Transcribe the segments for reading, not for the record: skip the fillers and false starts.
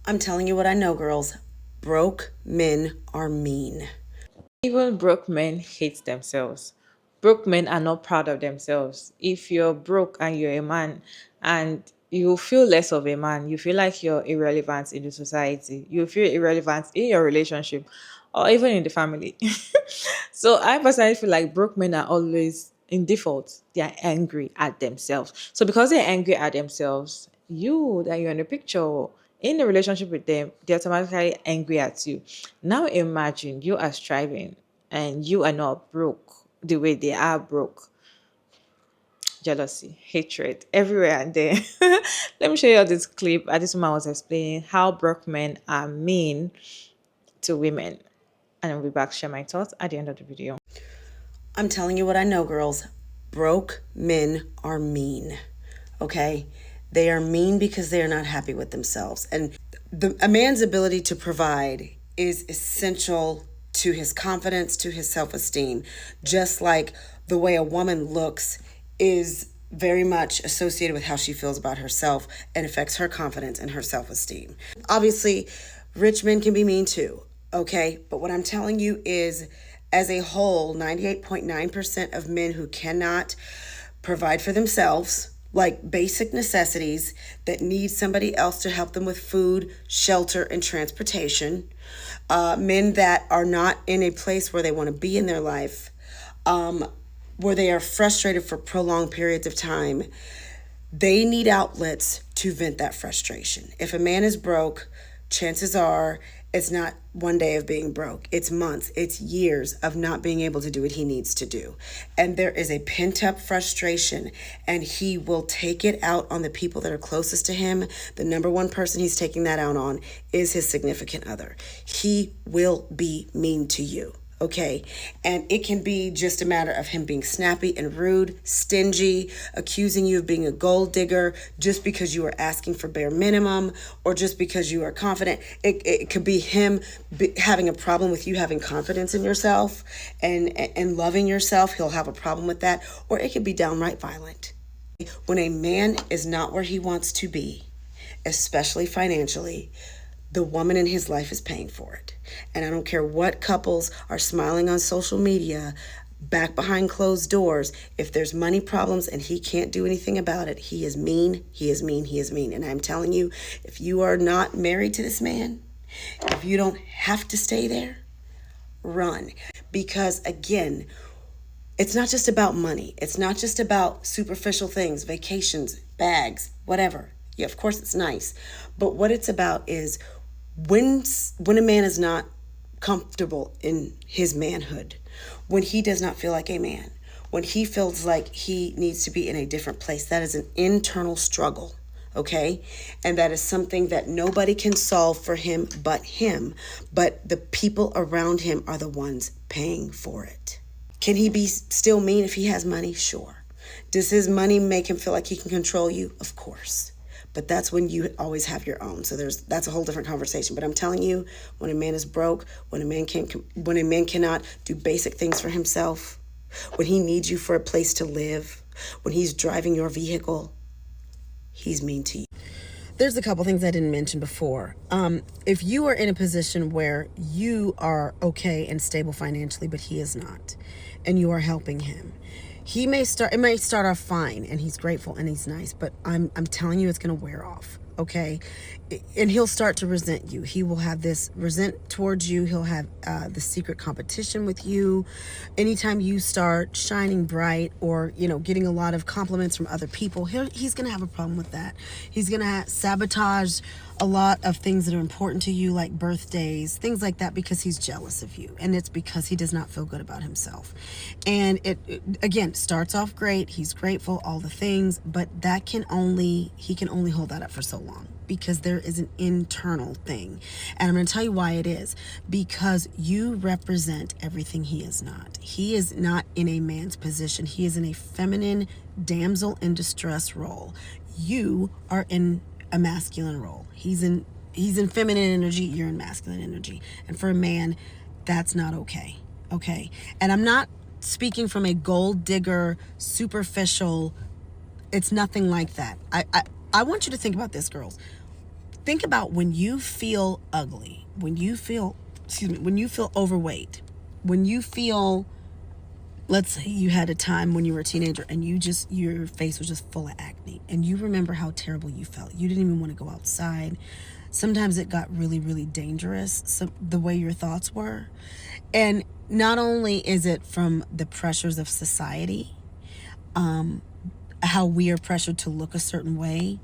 I'm telling you what I know, girls. Broke men are mean. Even broke men hate themselves. Broke men are not proud of themselves. If you're broke and you're a man and you feel less of a man, you feel like you're irrelevant in the society, you feel irrelevant in your relationship or even in the family. So I personally feel like broke men are always in default, they are angry at themselves. So because they're angry at themselves, you that you're in the picture in the relationship with them, they're automatically angry at you. Now imagine you are striving and you are not broke the way they are broke. Jealousy, hatred, everywhere and there. Let me show you this clip. This woman was explaining how broke men are mean to women. And I'll be back to share my thoughts at the end of the video. I'm telling you what I know, girls. Broke men are mean. Okay? They are mean because they are not happy with themselves. And a man's ability to provide is essential to his confidence, to his self esteem. Just like the way a woman looks is very much associated with how she feels about herself and affects her confidence and her self esteem. Obviously, rich men can be mean too, okay? But what I'm telling you is, as a whole, 98.9% of men who cannot provide for themselves, like basic necessities, that need somebody else to help them with food, shelter, and transportation, men that are not in a place where they want to be in their life, where they are frustrated for prolonged periods of time, they need outlets to vent that frustration. If a man is broke, chances are it's not one day of being broke. It's months, it's years of not being able to do what he needs to do. And there is a pent up frustration, and he will take it out on the people that are closest to him. The number one person he's taking that out on is his significant other. He will be mean to you. Okay. And it can be just a matter of him being snappy and rude, stingy, accusing you of being a gold digger just because you are asking for bare minimum or just because you are confident. It could be him having a problem with you having confidence in yourself and loving yourself. He'll have a problem with that. Or it could be downright violent. When a man is not where he wants to be, especially financially, the woman in his life is paying for it. And I don't care what couples are smiling on social media, back behind closed doors. If there's money problems and he can't do anything about it, he is mean, he is mean, he is mean. And I'm telling you, if you are not married to this man, if you don't have to stay there, run. Because again, it's not just about money. It's not just about superficial things, vacations, bags, whatever. Yeah, of course it's nice. But what it's about is when a man is not comfortable in his manhood, when he does not feel like a man, when he feels like he needs to be in a different place, that is an internal struggle, okay? And that is something that nobody can solve for him, but the people around him are the ones paying for it. Can he be still mean if he has money? Sure. Does his money make him feel like he can control you? Of course. But that's when you always have your own. So that's a whole different conversation. But I'm telling you, when a man is broke, when a man cannot do basic things for himself, when he needs you for a place to live, when he's driving your vehicle, he's mean to you. There's a couple things I didn't mention before. If you are in a position where you are okay and stable financially, but he is not, and you are helping him, it may start off fine and he's grateful and he's nice, but I'm telling you it's going to wear off. Okay. And he'll start to resent you. He will have this resent towards you. He'll have the secret competition with you. Anytime you start shining bright or, getting a lot of compliments from other people, he's going to have a problem with that. He's going to sabotage a lot of things that are important to you, like birthdays, things like that, because he's jealous of you. And it's because he does not feel good about himself. And it again, starts off great. He's grateful, all the things, but he can only hold that up for so long, because there is an internal thing. And I'm going to tell you why it is. Because you represent everything he is not. He is not in a man's position. He is in a feminine damsel in distress role. You are in a masculine role. He's in feminine energy, you're in masculine energy. And for a man, that's not okay. Okay? And I'm not speaking from a gold digger, superficial, it's nothing like that. I want you to think about this, girls. Think about when you feel ugly, when you feel, excuse me, when you feel overweight, when you feel, let's say you had a time when you were a teenager and your face was just full of acne and you remember how terrible you felt. You didn't even want to go outside. Sometimes it got really, really dangerous, the way your thoughts were. And not only is it from the pressures of society, how we are pressured to look a certain way,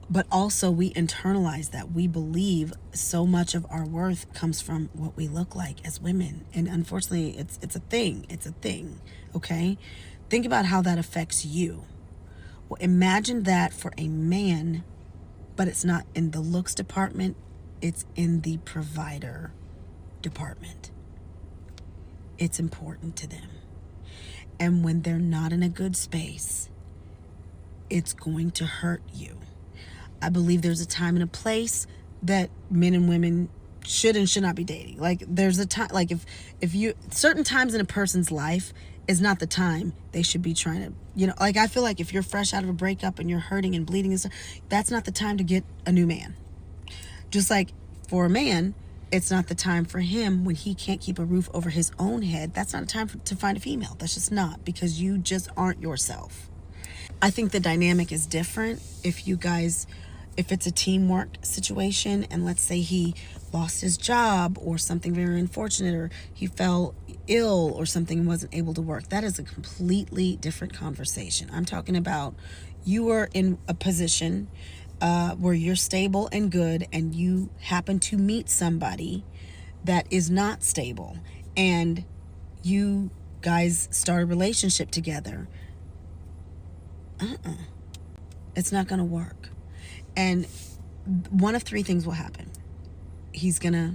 but also we internalize that. We believe so much of our worth comes from what we look like as women, and unfortunately, it's a thing. It's a thing. Okay, think about how that affects you. Well, imagine that for a man, but it's not in the looks department. It's in the provider department. It's important to them, and when they're not in a good space, it's going to hurt you. I believe there's a time and a place that men and women should and should not be dating. Like there's a time, like if you, certain times in a person's life is not the time they should be trying to, like I feel like if you're fresh out of a breakup and you're hurting and bleeding and stuff, that's not the time to get a new man. Just like for a man, it's not the time for him when he can't keep a roof over his own head. That's not a time to find a female. That's just not, because you just aren't yourself. I think the dynamic is different if it's a teamwork situation and let's say he lost his job or something very unfortunate, or he fell ill or something and wasn't able to work. That is a completely different conversation. I'm talking about you are in a position where you're stable and good, and you happen to meet somebody that is not stable, and you guys start a relationship together. It's not going to work. And one of three things will happen. He's going to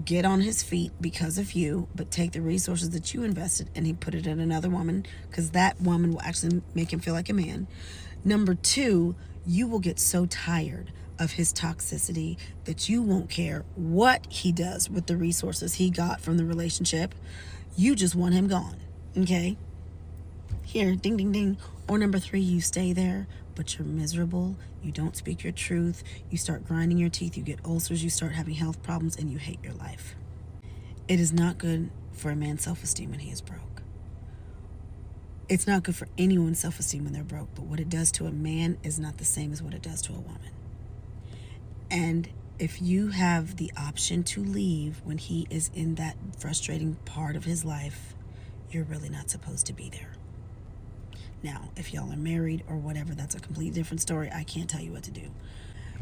get on his feet because of you, but take the resources that you invested and he put it in another woman, because that woman will actually make him feel like a man. Number two, you will get so tired of his toxicity that you won't care what he does with the resources he got from the relationship. You just want him gone. Okay? Here, ding, ding, ding. Or number three, you stay there, but you're miserable. You don't speak your truth. You start grinding your teeth. You get ulcers. You start having health problems, and you hate your life. It is not good for a man's self-esteem when he is broke. It's not good for anyone's self-esteem when they're broke, but what it does to a man is not the same as what it does to a woman. And if you have the option to leave when he is in that frustrating part of his life, you're really not supposed to be there. Now, if y'all are married or whatever, that's a completely different story. I can't tell you what to do.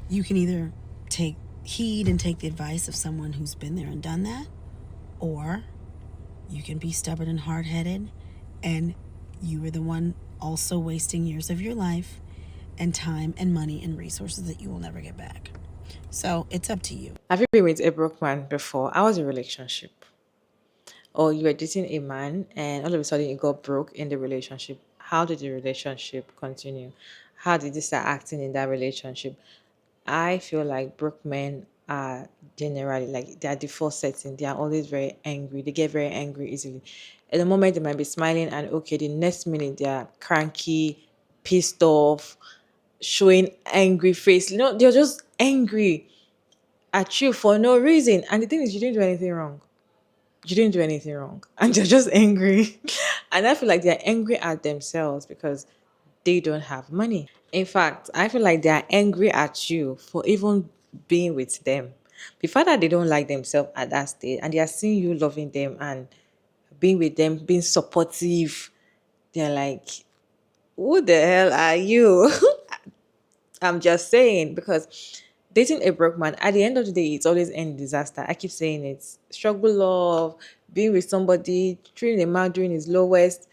You can either take heed and take the advice of someone who's been there and done that, or you can be stubborn and hard-headed, and you are the one also wasting years of your life and time and money and resources that you will never get back. So it's up to you. Have you been with a broke man before? I was in a relationship. Or you were dating a man and all of a sudden you got broke in the relationship. How did the relationship continue? How did you start acting in that relationship? I feel like broke men are generally like their default setting. They are always very angry. They get very angry easily. At the moment they might be smiling and okay, the next minute they are cranky, pissed off, showing angry face. They're just angry at you for no reason. And the thing is, you didn't do anything wrong. You didn't do anything wrong. And they're just angry. And I feel like they're angry at themselves because they don't have money. In fact, I feel like they're angry at you for even being with them. The fact that they don't like themselves at that stage and they are seeing you loving them and being with them, being supportive, they're like, who the hell are you? I'm just saying, because dating a broke man, at the end of the day, it's always end disaster. I keep saying it. Struggle love, being with somebody, treating a man during his lowest,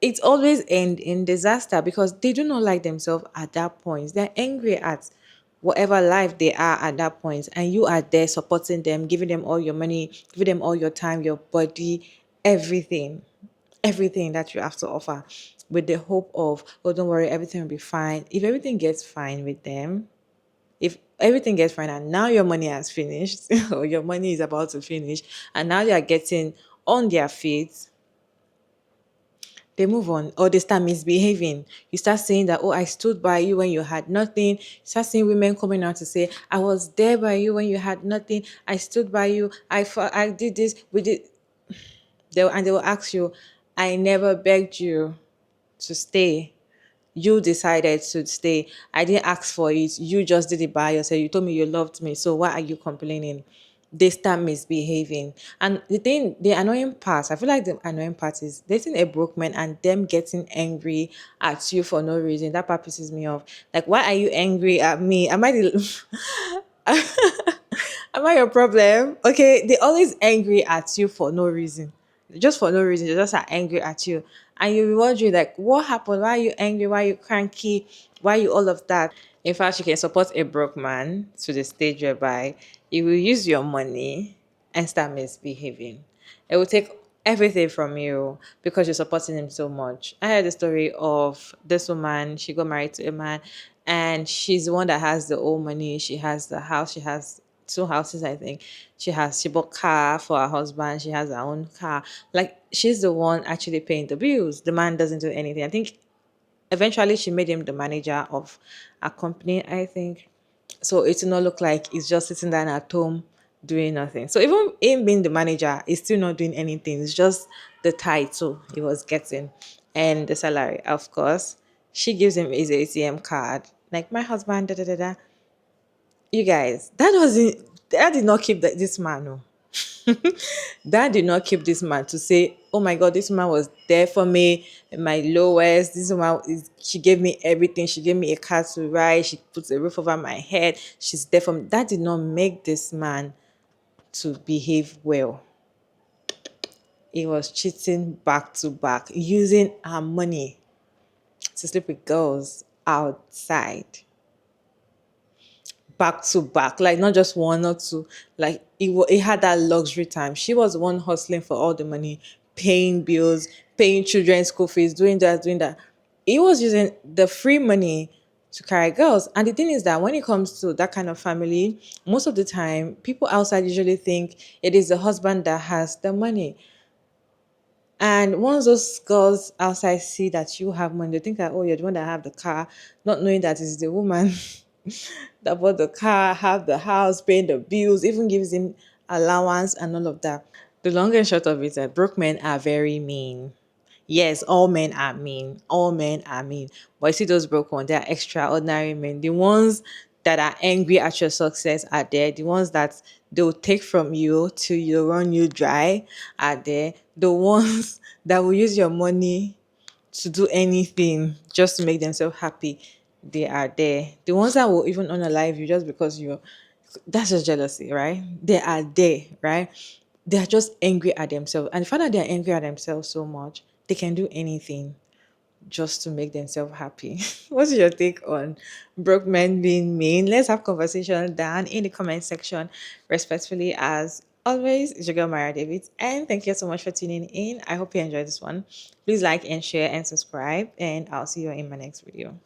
it's always end in disaster because they do not like themselves at that point. They're angry at whatever life they are at that point, and you are there supporting them, giving them all your money, giving them all your time, your body, everything, everything that you have to offer, with the hope of, oh, don't worry, everything will be fine. If everything gets fine with them, if everything gets fine and now your money has finished or your money is about to finish and now they are getting on their feet, they move on, or they start misbehaving. You start saying that, oh, I stood by you when you had nothing. You start seeing women coming out to say, I was there by you when you had nothing. I stood by you. I did this. We did. And they will ask you, I never begged you to stay. You decided to stay. I didn't ask for it. You just did it by yourself. You told me you loved me. So why are you complaining? They start misbehaving. And the annoying part, I feel like the annoying part is dating a broke man and them getting angry at you for no reason. That part pisses me off. Like, why are you angry at me? Am I the am I your problem? Okay, they always angry at you for no reason. Just for no reason. They just are angry at you. And you'll be wondering, like, what happened? Why are you angry? Why are you cranky? Why are you all of that? In fact, you can support a broke man to the stage whereby he will use your money and start misbehaving. It will take everything from you because you're supporting him so much. I heard the story of this woman. She got married to a man, and she's the one that has the old money. She has the house. She has two houses, I think. She bought car for her husband. She has her own car. Like, she's the one actually paying the bills. The man doesn't do anything. I think eventually she made him the manager of a company, I think. So it will not look like he's just sitting down at home doing nothing. So even him being the manager, he's still not doing anything. It's just the title he was getting and the salary, of course. She gives him his ATM card. Like, my husband, da da da da. You guys, that did not keep this man. No. That did not keep this man to say, oh my God, this man was there for me in my lowest. She gave me everything. She gave me a car to ride. She puts a roof over my head. She's there for me. That did not make this man to behave well. He was cheating back to back, using her money to sleep with girls outside. Back to back, like not just one or two. Like it had that luxury time. She was the one hustling for all the money, paying bills, paying children's school fees, doing that, doing that. He was using the free money to carry girls. And the thing is that when it comes to that kind of family, most of the time, people outside usually think it is the husband that has the money. And once those girls outside see that you have money, they think that, oh, you're the one that have the car, not knowing that it's the woman that bought the car, have the house, paying the bills, even gives him allowance and all of that. The long and short of it is that broke men are very mean. Yes, all men are mean. All men are mean. But you see those broke ones, they're extraordinary men. The ones that are angry at your success are there. The ones that they'll take from you till you run you dry are there. The ones that will use your money to do anything just to make themselves happy, they are there. The ones that will even unalive you just because you're, that's just jealousy, right? They are there, right? They are just angry at themselves. And the fact that they're angry at themselves so much, they can do anything just to make themselves happy. What's your take on broke men being mean? Let's have conversation down in the comment section. Respectfully, as always, it's your girl Mara David, and thank you so much for tuning in. I hope you enjoyed this one. Please like and share and subscribe, and I'll see you in my next video.